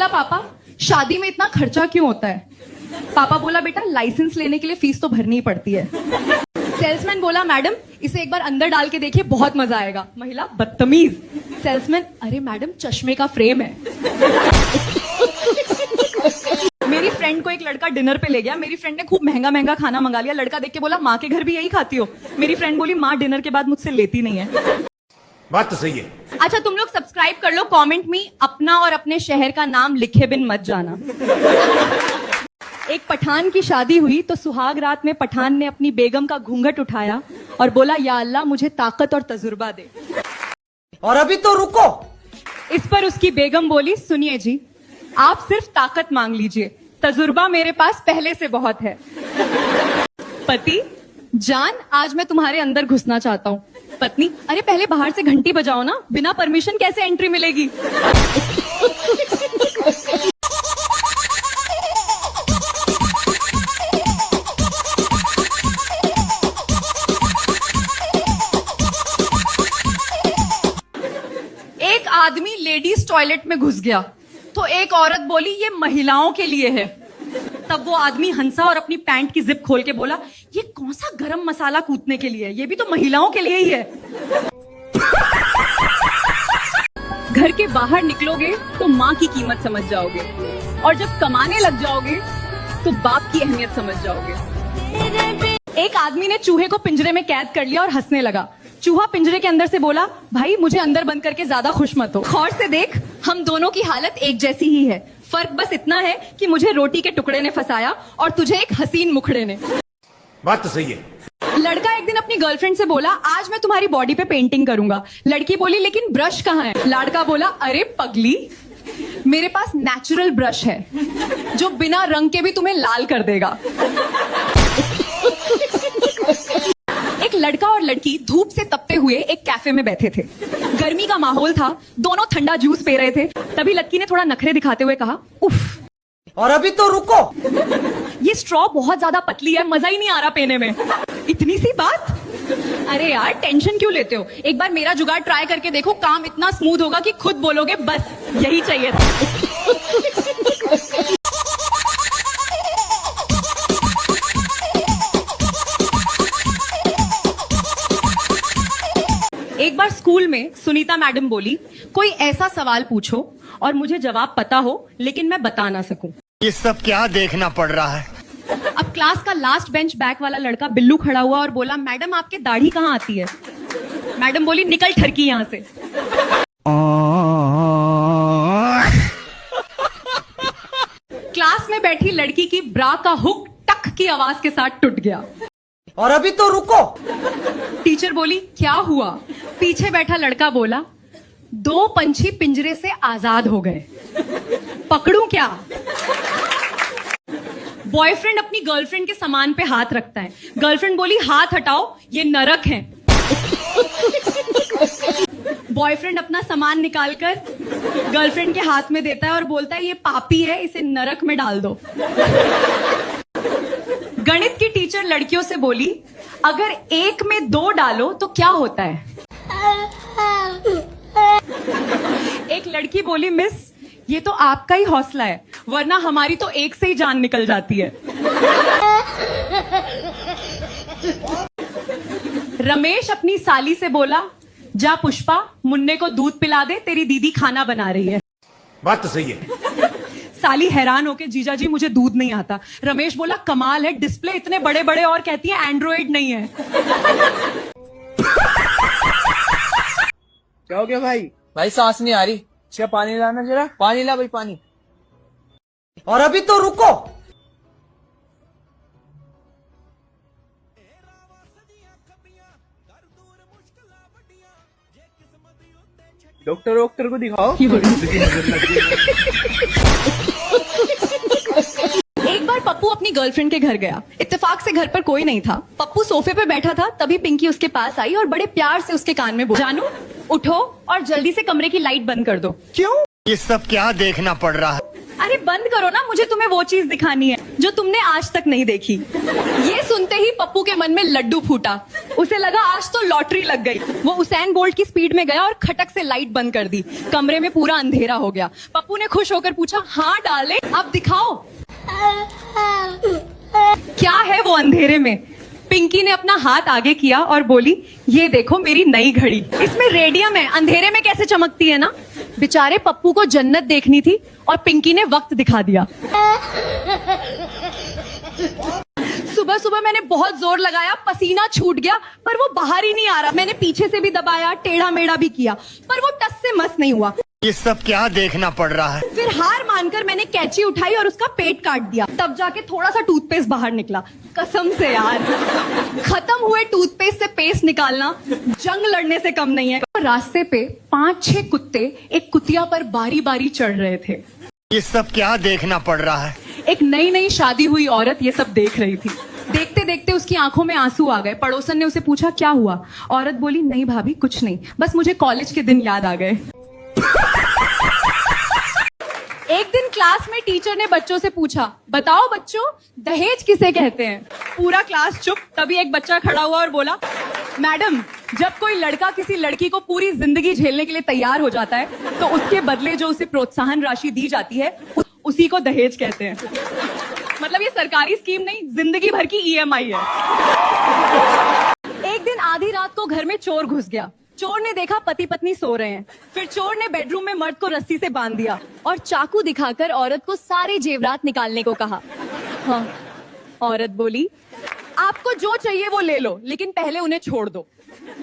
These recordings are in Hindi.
बोला पापा शादी में इतना खर्चा क्यों होता है? पापा बोला बेटा लाइसेंस लेने के लिए फीस तो भरनी ही पड़ती है। सेल्समैन बोला मैडम इसे एक बार अंदर डाल के देखिए बहुत मजा आएगा। महिला बदतमीज। सेल्समैन अरे मैडम चश्मे का फ्रेम है। मेरी फ्रेंड को एक लड़का डिनर पे ले गया। मेरी फ्रेंड ने खूब महंगा महंगा खाना मंगा लिया। लड़का देख के बोला माँ के घर भी यही खाती हो? मेरी फ्रेंड बोली माँ डिनर के बाद मुझसे लेती नहीं है। बात तो सही है। अच्छा तुम लोग सब्सक्राइब कर लो, कमेंट में अपना और अपने शहर का नाम लिखे बिन मत जाना। एक पठान की शादी हुई तो सुहाग रात में पठान ने अपनी बेगम का घूंघट उठाया और बोला या अल्लाह मुझे ताकत और तजुर्बा दे। और अभी तो रुको। इस पर उसकी बेगम बोली सुनिए जी आप सिर्फ ताकत मांग लीजिए, तजुर्बा मेरे पास पहले से बहुत है। पति जान आज मैं तुम्हारे अंदर घुसना चाहता हूँ। पत्नी अरे पहले बाहर से घंटी बजाओ ना, बिना परमिशन कैसे एंट्री मिलेगी? एक आदमी लेडीज टॉयलेट में घुस गया तो एक औरत बोली ये महिलाओं के लिए है। तब वो आदमी हंसा और अपनी पैंट की जिप खोल के बोला ये कौन सा गरम मसाला कूटने के लिए है, ये भी तो महिलाओं के लिए ही है। घर के बाहर निकलोगे तो माँ की कीमत समझ जाओगे और जब कमाने लग जाओगे तो बाप की अहमियत समझ जाओगे। एक आदमी ने चूहे को पिंजरे में कैद कर लिया और हंसने लगा। चूहा पिंजरे के अंदर से बोला भाई मुझे अंदर बंद करके ज्यादा खुश मत हो, गौर से देख हम दोनों की हालत एक जैसी ही है, फर्क बस इतना है कि मुझे रोटी के टुकड़े ने फंसाया और तुझे एक हसीन मुखड़े ने। बात तो सही है। लड़का एक दिन अपनी गर्लफ्रेंड से बोला आज मैं तुम्हारी बॉडी पे पेंटिंग करूंगा। लड़की बोली लेकिन ब्रश कहाँ है? लड़का बोला अरे पगली मेरे पास नेचुरल ब्रश है जो बिना रंग के भी तुम्हें लाल कर देगा। एक लड़का और लड़की धूप से तपते हुए एक कैफे में बैठे थे। गर्मी का माहौल था, दोनों ठंडा जूस पी रहे थे। तभी लड़की ने थोड़ा नखरे दिखाते हुए कहा उफ। और अभी तो रुको। ये स्ट्रॉ बहुत ज्यादा पतली है, मजा ही नहीं आ रहा पीने में। इतनी सी बात? अरे यार टेंशन क्यों लेते हो, एक बार मेरा जुगाड़ ट्राई करके देखो, काम इतना स्मूथ होगा कि खुद बोलोगे बस यही चाहिए था। एक बार स्कूल में सुनीता मैडम बोली कोई ऐसा सवाल पूछो और मुझे जवाब पता हो लेकिन मैं बता ना सकूं। ये सब क्या देखना पड़ रहा है? अब क्लास का लास्ट बेंच बैक वाला लड़का बिल्लू खड़ा हुआ और बोला मैडम आपके दाढ़ी कहाँ आती है? मैडम बोली निकल ठरकी यहाँ से। क्लास में बैठी लड़की की ब्रा का हुक टक की आवाज के साथ टूट गया। और अभी तो रुको। टीचर बोली क्या हुआ? पीछे बैठा लड़का बोला दो पंछी पिंजरे से आजाद हो गए, पकड़ूं क्या? बॉयफ्रेंड अपनी गर्लफ्रेंड के सामान पे हाथ रखता है। गर्लफ्रेंड बोली हाथ हटाओ ये नरक है। बॉयफ्रेंड अपना सामान निकालकर गर्लफ्रेंड के हाथ में देता है और बोलता है ये पापी है इसे नरक में डाल दो। गणित की टीचर लड़कियों से बोली अगर एक में दो डालो तो क्या होता है? एक लड़की बोली मिस ये तो आपका ही हौसला है वरना हमारी तो एक से ही जान निकल जाती है। रमेश अपनी साली से बोला जा पुष्पा मुन्ने को दूध पिला दे तेरी दीदी खाना बना रही है। बात तो सही है। साली हैरान होके जीजा जी मुझे दूध नहीं आता। रमेश बोला कमाल है डिस्प्ले इतने बड़े बड़े और कहती है एंड्रॉइड नहीं है। क्या हो गया भाई? भाई सांस नहीं आ रही। अच्छा पानी लाना जरा। पानी ला भाई पानी। और अभी तो रुको। डॉक्टर को दिखाओ। एक बार पप्पू अपनी गर्लफ्रेंड के घर गया। इत्तेफाक से घर पर कोई नहीं था। पप्पू सोफे पे बैठा था तभी पिंकी उसके पास आई और बड़े प्यार से उसके कान में बोली जानू उठो और जल्दी से कमरे की लाइट बंद कर दो। क्यों? ये सब क्या देखना पड़ रहा है? अरे बंद करो ना, मुझे तुम्हें वो चीज दिखानी है जो तुमने आज तक नहीं देखी। ये सुनते ही पप्पू के मन में लड्डू फूटा। उसे लगा आज तो लॉटरी लग गई। वो उसैन बोल्ट की स्पीड में गया और खटक से लाइट बंद कर दी। कमरे में पूरा अंधेरा हो गया। पप्पू ने खुश होकर पूछा, हाँ डाले, अब दिखाओ क्या है वो अंधेरे में। पिंकी ने अपना हाथ आगे किया और बोली, ये देखो मेरी नई घड़ी, इसमें रेडियम है, अंधेरे में कैसे चमकती है ना। बेचारे पप्पू को जन्नत देखनी थी और पिंकी ने वक्त दिखा दिया। सुबह सुबह मैंने बहुत जोर लगाया, पसीना छूट गया, पर वो बाहर ही नहीं आ रहा। मैंने पीछे से भी दबाया, टेढ़ा मेढ़ा भी किया, पर वो टस से मस नहीं हुआ। ये सब क्या देखना पड़ रहा है। फिर हार मानकर मैंने कैंची उठाई और उसका पेट काट दिया। तब जाके थोड़ा सा टूथपेस्ट बाहर निकला। कसम से यार, खत्म हुए टूथपेस्ट से पेस्ट निकालना जंग लड़ने से कम नहीं है। रास्ते पे 5-6 कुत्ते एक कुतिया पर बारी बारी चढ़ रहे थे। ये सब क्या देखना पड़ रहा है। एक नई नई शादी हुई औरत ये सब देख रही थी। देखते देखते उसकी आंखों में आंसू आ गए। पड़ोसन ने उसे पूछा, क्या हुआ? औरत बोली, नहीं भाभी कुछ नहीं, बस मुझे कॉलेज के दिन याद आ गए। एक दिन क्लास में टीचर ने बच्चों से पूछा, बताओ बच्चों दहेज किसे कहते हैं? पूरा क्लास चुप। तभी एक बच्चा खड़ा हुआ और बोला, मैडम जब कोई लड़का किसी लड़की को पूरी जिंदगी झेलने के लिए तैयार हो जाता है तो उसके बदले जो उसे प्रोत्साहन राशि दी जाती है उसी को दहेज कहते हैं। मतलब ये सरकारी स्कीम नहीं, जिंदगी भर की EMI है। एक दिन आधी रात को घर में चोर घुस गया। चोर ने देखा पति पत्नी सो रहे हैं। फिर चोर ने बेडरूम में मर्द को रस्सी से बांध दिया और चाकू दिखाकर औरत को सारे जेवरात निकालने को कहा। हाँ, औरत बोली, आपको जो चाहिए वो ले लो, लेकिन पहले उन्हें छोड़ दो,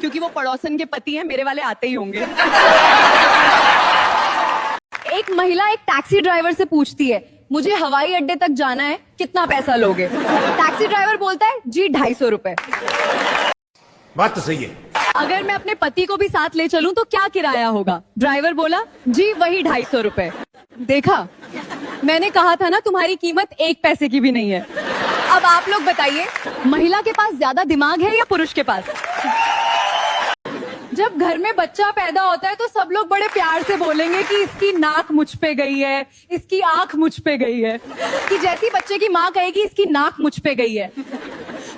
क्योंकि वो पड़ोसन के पति हैं, मेरे वाले आते ही होंगे। एक महिला एक टैक्सी ड्राइवर से पूछती है, मुझे हवाई अड्डे तक जाना है, कितना पैसा लोगे? टैक्सी ड्राइवर बोलता है, जी 250 रुपए। बात तो सही है। अगर मैं अपने पति को भी साथ ले चलूं तो क्या किराया होगा? ड्राइवर बोला, जी वही 250 रुपए। देखा, मैंने कहा था ना तुम्हारी कीमत 1 पैसे की भी नहीं है। अब आप लोग बताइए, महिला के पास ज्यादा दिमाग है या पुरुष के पास? जब घर में बच्चा पैदा होता है तो सब लोग बड़े प्यार से बोलेंगे कि इसकी नाक मुझ पे गई है, इसकी आंख मुझ पे गई है। कि जैसी बच्चे की माँ कहेगी इसकी नाक मुझ पे गई है,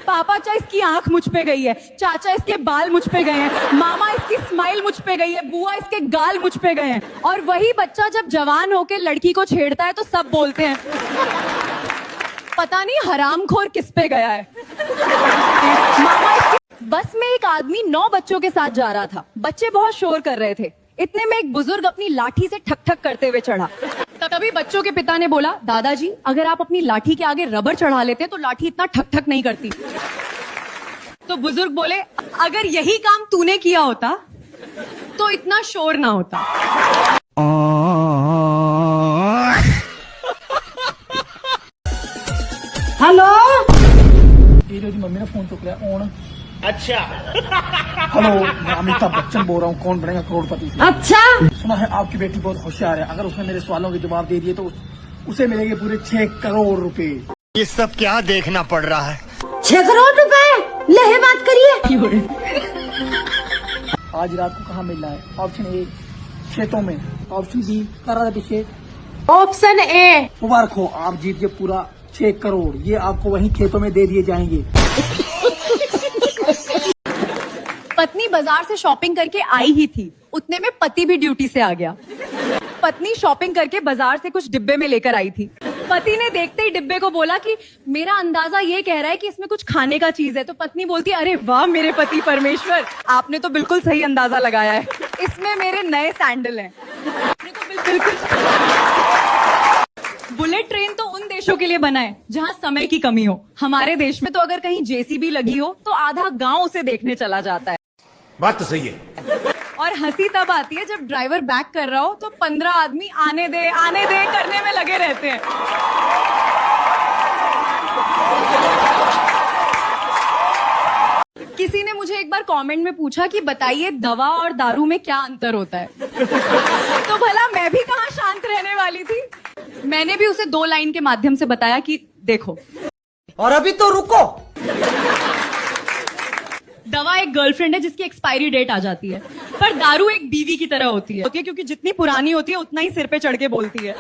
पापा चाहे इसकी आंख मुझ पे गई है, चाचा इसके बाल मुझ पे गए हैं, मामा इसकी स्माइल मुझ पे गई है, बुआ इसके गाल मुझ पे गए हैं। और वही बच्चा जब जवान होके लड़की को छेड़ता है तो सब बोलते हैं, पता नहीं हरामखोर किस पे गया है। मामा इसकी... बस में एक आदमी 9 बच्चों के साथ जा रहा था। बच्चे बहुत शोर कर रहे थे। इतने में एक बुजुर्ग अपनी लाठी से ठक ठक करते हुए चढ़ा। तभी बच्चों के पिता ने बोला, दादाजी अगर आप अपनी लाठी के आगे रबर चढ़ा लेते तो लाठी इतना ठक ठक नहीं करती। तो बुजुर्ग बोले, अगर यही काम तूने किया होता तो इतना शोर ना होता। हेलो, मम्मी ने फोन चुक लिया ऑन। अच्छा हेलो, मैं अमिताभ बच्चन बोल रहा हूँ, कौन बनेगा करोड़पति से। अच्छा सुना है आपकी बेटी बहुत होशियार है, अगर उसने मेरे सवालों के जवाब दे दिए तो उसे मिलेंगे पूरे 6 करोड़ रुपए। ये सब क्या देखना पड़ रहा है। 6 करोड़ रुपए ले बात करिए। आज रात को कहाँ मिल रहा है? ऑप्शन ए खेतों में, ऑप्शन बी कर रहा था पीछे, ऑप्शन ए। मुबारक हो, आप जीत गए पूरा 6 करोड़। ये आपको वहीं खेतों में दे दिए जाएंगे। पत्नी बाजार से शॉपिंग करके आई ही थी, उतने में पति भी ड्यूटी से आ गया। पत्नी शॉपिंग करके बाजार से कुछ डिब्बे में लेकर आई थी। पति ने देखते ही डिब्बे को बोला कि मेरा अंदाजा ये कह रहा है कि इसमें कुछ खाने का चीज है। तो पत्नी बोलती, अरे वाह मेरे पति परमेश्वर, आपने तो बिल्कुल सही अंदाजा लगाया है, इसमें मेरे नए सैंडल हैं। आपने तो बिल्कुल। बुलेट ट्रेन तो उन देशों के लिए बना है जहां समय की कमी हो। हमारे देश में तो अगर कहीं JCB लगी हो तो आधा गांव उसे देखने चला जाता है। बात तो सही है। और हंसी तब आती है जब ड्राइवर बैक कर रहा हो तो 15 आदमी आने दे करने में लगे रहते हैं। किसी ने मुझे एक बार कमेंट में पूछा कि बताइए दवा और दारू में क्या अंतर होता है। तो भला मैं भी कहाँ शांत रहने वाली थी। मैंने भी उसे 2 लाइन के माध्यम से बताया कि देखो, और अभी तो रुको, दवा एक गर्लफ्रेंड है जिसकी एक्सपायरी डेट आ जाती है, पर दारू एक बीवी की तरह होती है क्योंकि जितनी पुरानी होती है उतना ही सिर पे चढ़ के बोलती है।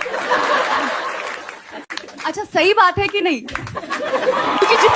अच्छा सही बात है कि नहीं? क्योंकि